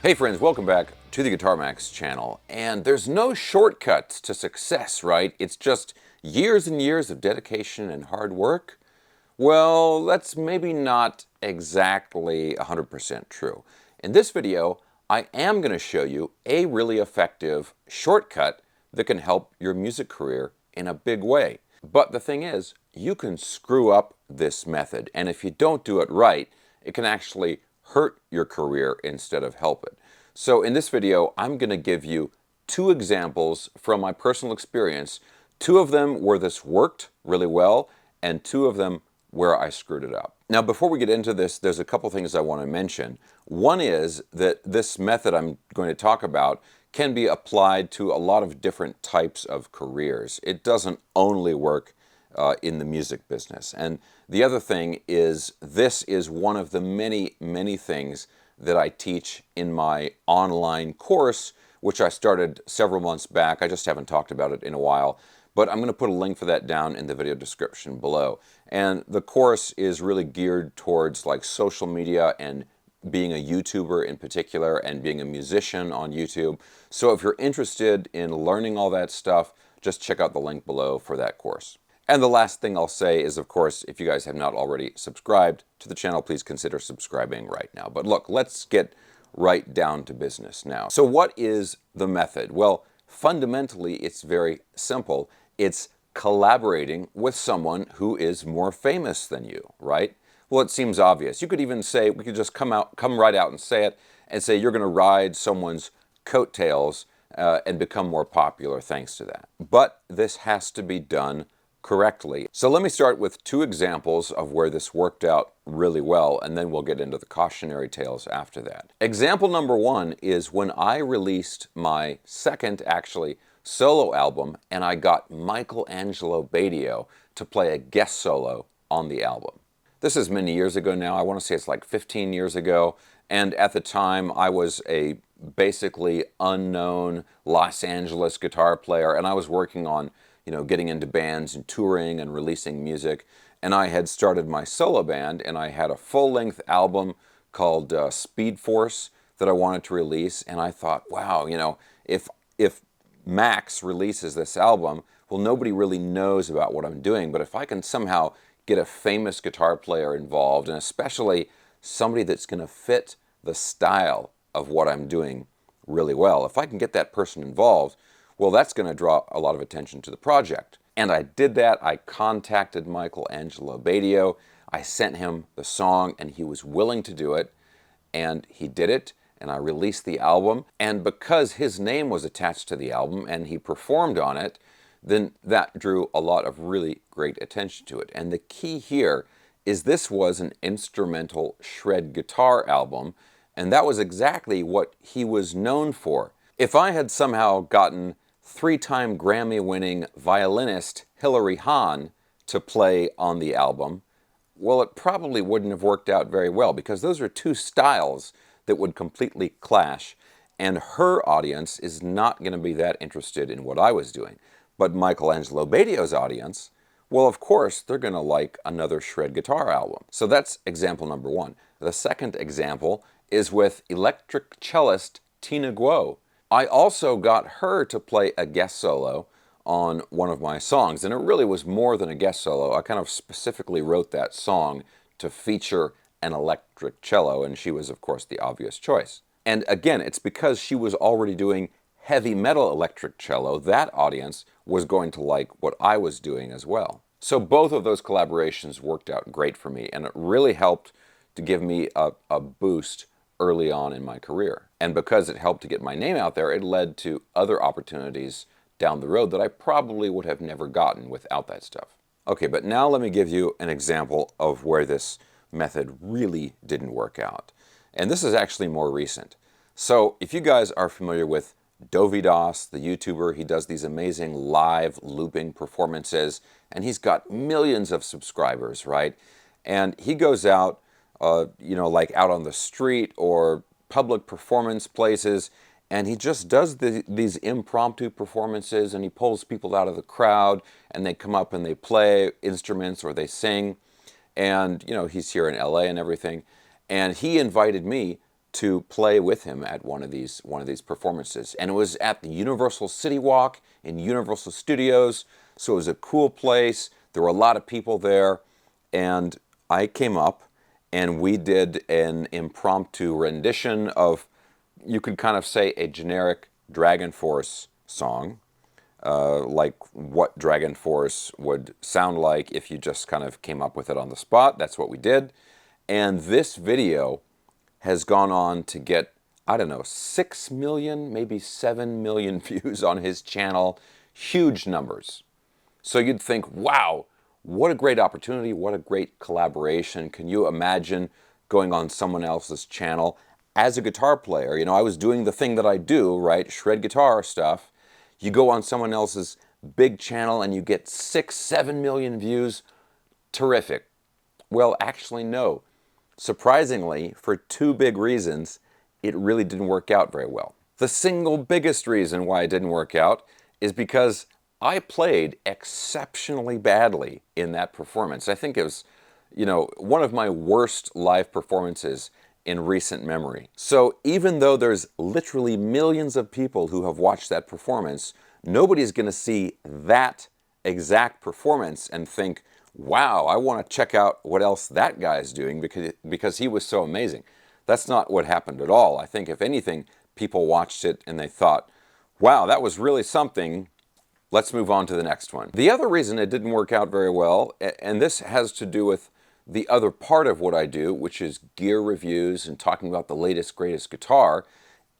Hey friends, welcome back to the Guitar Max channel. And there's no shortcuts to success, right? It's just years and years of dedication and hard work. Well, that's maybe not exactly 100% true. In this video, I am going to show you a really effective shortcut that can help your music career in a big way. But the thing is, you can screw up this method, and if you don't do it right, it can actually hurt your career instead of help it. So in this video, I'm going to give you two examples from my personal experience. Two of them where this worked really well, and two of them where I screwed it up. Now, before we get into this, there's a couple things I want to mention. One is that this method I'm going to talk about can be applied to a lot of different types of careers. It doesn't only work in the music business. And the other thing is, this is one of the many things that I teach in my online course, which I started several months back. I just haven't talked about it in a while. But I'm going to put a link for that down in the video description below. And the course is really geared towards like social media and being a YouTuber in particular and being a musician on YouTube. So if you're interested in learning all that stuff, just check out the link below for that course. And the last thing I'll say is, of course, if you guys have not already subscribed to the channel, please consider subscribing right now. But look, let's get right down to business now. So what is the method? Well, fundamentally, it's very simple. It's collaborating with someone who is more famous than you, right? Well, it seems obvious. You could even say, we could just come right out and say it, and say you're going to ride someone's coattails and become more popular thanks to that. But this has to be done correctly. So let me start with two examples of where this worked out really well, and then we'll get into the cautionary tales after that. Example number one is when I released my second, actually, solo album, and I got Michelangelo Badio to play a guest solo on the album. This is many years ago now. I want to say it's like 15 years ago. And at the time, I was a basically unknown Los Angeles guitar player, and I was working on getting into bands and touring and releasing music. And I had started my solo band, and I had a full-length album called Speed Force that I wanted to release. And I thought, wow, if Max releases this album, well, nobody really knows about what I'm doing. But if I can somehow get a famous guitar player involved, and especially somebody that's going to fit the style of what I'm doing really well, if I can get that person involved, well, that's going to draw a lot of attention to the project. And I did that. I contacted Michelangelo Badio. I sent him the song, and he was willing to do it. And he did it, and I released the album. And because his name was attached to the album and he performed on it, then that drew a lot of really great attention to it. And the key here is this was an instrumental shred guitar album, and that was exactly what he was known for. If I had somehow gotten three-time Grammy-winning violinist Hilary Hahn to play on the album, well, it probably wouldn't have worked out very well, because those are two styles that would completely clash, and her audience is not going to be that interested in what I was doing. But Michelangelo Badio's audience, well, of course, they're going to like another shred guitar album. So that's example number one. The second example is with electric cellist Tina Guo. I also got her to play a guest solo on one of my songs, and it really was more than a guest solo. I kind of specifically wrote that song to feature an electric cello, and she was, of course, the obvious choice. And again, it's because she was already doing heavy metal electric cello. That audience was going to like what I was doing as well. So both of those collaborations worked out great for me, and it really helped to give me a boost early on in my career. And because it helped to get my name out there, it led to other opportunities down the road that I probably would have never gotten without that stuff. Okay, but now let me give you an example of where this method really didn't work out. And this is actually more recent. So if you guys are familiar with Dovidas, the YouTuber, he does these amazing live looping performances, and he's got millions of subscribers, right? And he goes out, like out on the street or public performance places, and he just does these impromptu performances, and he pulls people out of the crowd, and they come up and they play instruments or they sing. And, he's here in LA and everything. And he invited me to play with him at one of these performances. And it was at the Universal City Walk in Universal Studios, so it was a cool place. There were a lot of people there, and I came up and we did an impromptu rendition of, you could kind of say, a generic Dragon Force song, like what Dragon Force would sound like if you just kind of came up with it on the spot. That's what we did. And this video has gone on to get, I don't know, 6 million, maybe 7 million views on his channel. Huge numbers. So you'd think, wow, what a great opportunity, what a great collaboration. Can you imagine going on someone else's channel as a guitar player? You know, I was doing the thing that I do, right? Shred guitar stuff. You go on someone else's big channel and you get 6, 7 million views. Terrific. Well, actually, no. Surprisingly, for two big reasons, it really didn't work out very well. The single biggest reason why it didn't work out is because I played exceptionally badly in that performance. I think it was, you know, one of my worst live performances in recent memory. So even though there's literally millions of people who have watched that performance, nobody's going to see that exact performance and think, wow, I want to check out what else that guy is doing because he was so amazing. That's not what happened at all. I think, if anything, people watched it and they thought, wow, that was really something. Let's move on to the next one. The other reason it didn't work out very well, and this has to do with the other part of what I do, which is gear reviews and talking about the latest, greatest guitar.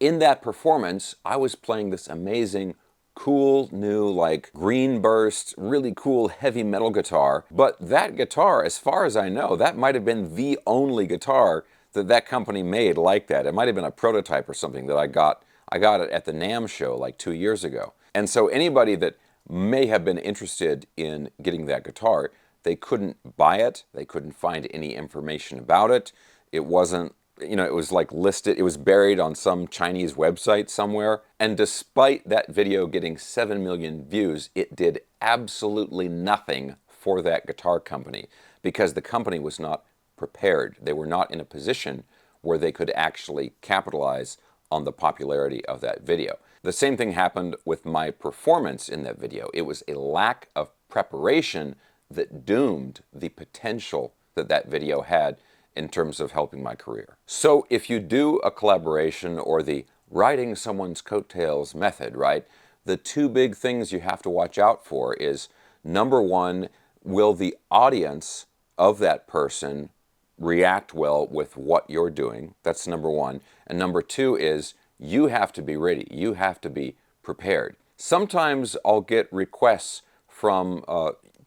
In that performance, I was playing this amazing, cool, new, like Green Burst, really cool heavy metal guitar. But that guitar, as far as I know, that might have been the only guitar that company made like that. It might have been a prototype or something that I got it at the NAMM show like 2 years ago. And so anybody that may have been interested in getting that guitar, they couldn't buy it. They couldn't find any information about it. It wasn't, you know, it was like listed, it was buried on some Chinese website somewhere. And despite that video getting 7 million views, it did absolutely nothing for that guitar company because the company was not prepared. They were not in a position where they could actually capitalize on the popularity of that video. The same thing happened with my performance in that video. It was a lack of preparation that doomed the potential that video had in terms of helping my career. So if you do a collaboration or the riding someone's coattails method, right, the two big things you have to watch out for is, number one, will the audience of that person react well with what you're doing? That's number one. And number two is, you have to be ready. You have to be prepared. Sometimes I'll get requests from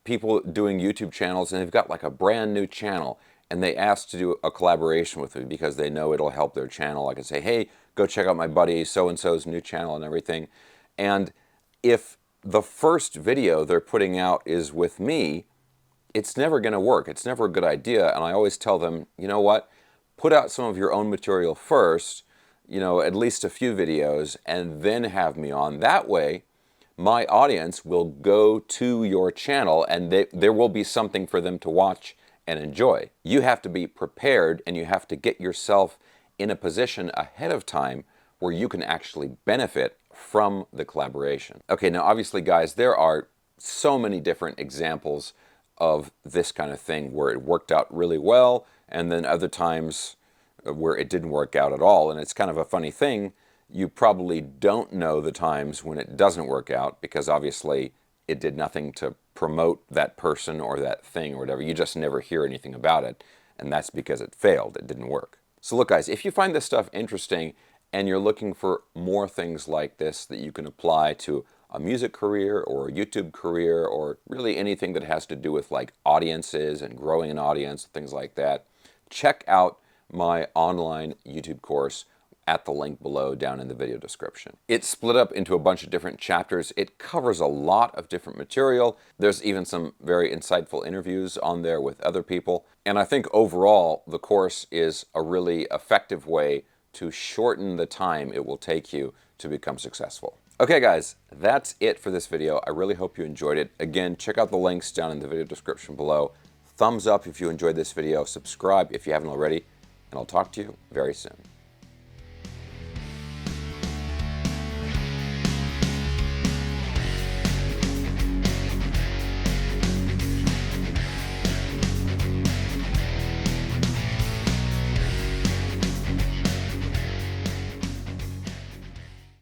people doing YouTube channels, and they've got like a brand new channel, and they ask to do a collaboration with me because they know it'll help their channel. I can say, hey, go check out my buddy so-and-so's new channel and everything. And if the first video they're putting out is with me, it's never going to work. It's never a good idea. And I always tell them, you know what? Put out some of your own material first, you know, at least a few videos, and then have me on. That way, my audience will go to your channel and there will be something for them to watch and enjoy. You have to be prepared, and you have to get yourself in a position ahead of time where you can actually benefit from the collaboration. Okay, now obviously, guys, there are so many different examples of this kind of thing where it worked out really well, and then other times where it didn't work out at all. And it's kind of a funny thing. You probably don't know the times when it doesn't work out because obviously it did nothing to promote that person or that thing or whatever. You just never hear anything about it, and that's because it failed. It didn't work. So look, guys, if you find this stuff interesting and you're looking for more things like this that you can apply to a music career or a YouTube career or really anything that has to do with like audiences and growing an audience, things like that, check out my online YouTube course at the link below down in the video description. It's split up into a bunch of different chapters. It covers a lot of different material. There's even some very insightful interviews on there with other people. And I think overall, the course is a really effective way to shorten the time it will take you to become successful. Okay, guys, that's it for this video. I really hope you enjoyed it. Again, check out the links down in the video description below. Thumbs up if you enjoyed this video. Subscribe if you haven't already. And I'll talk to you very soon.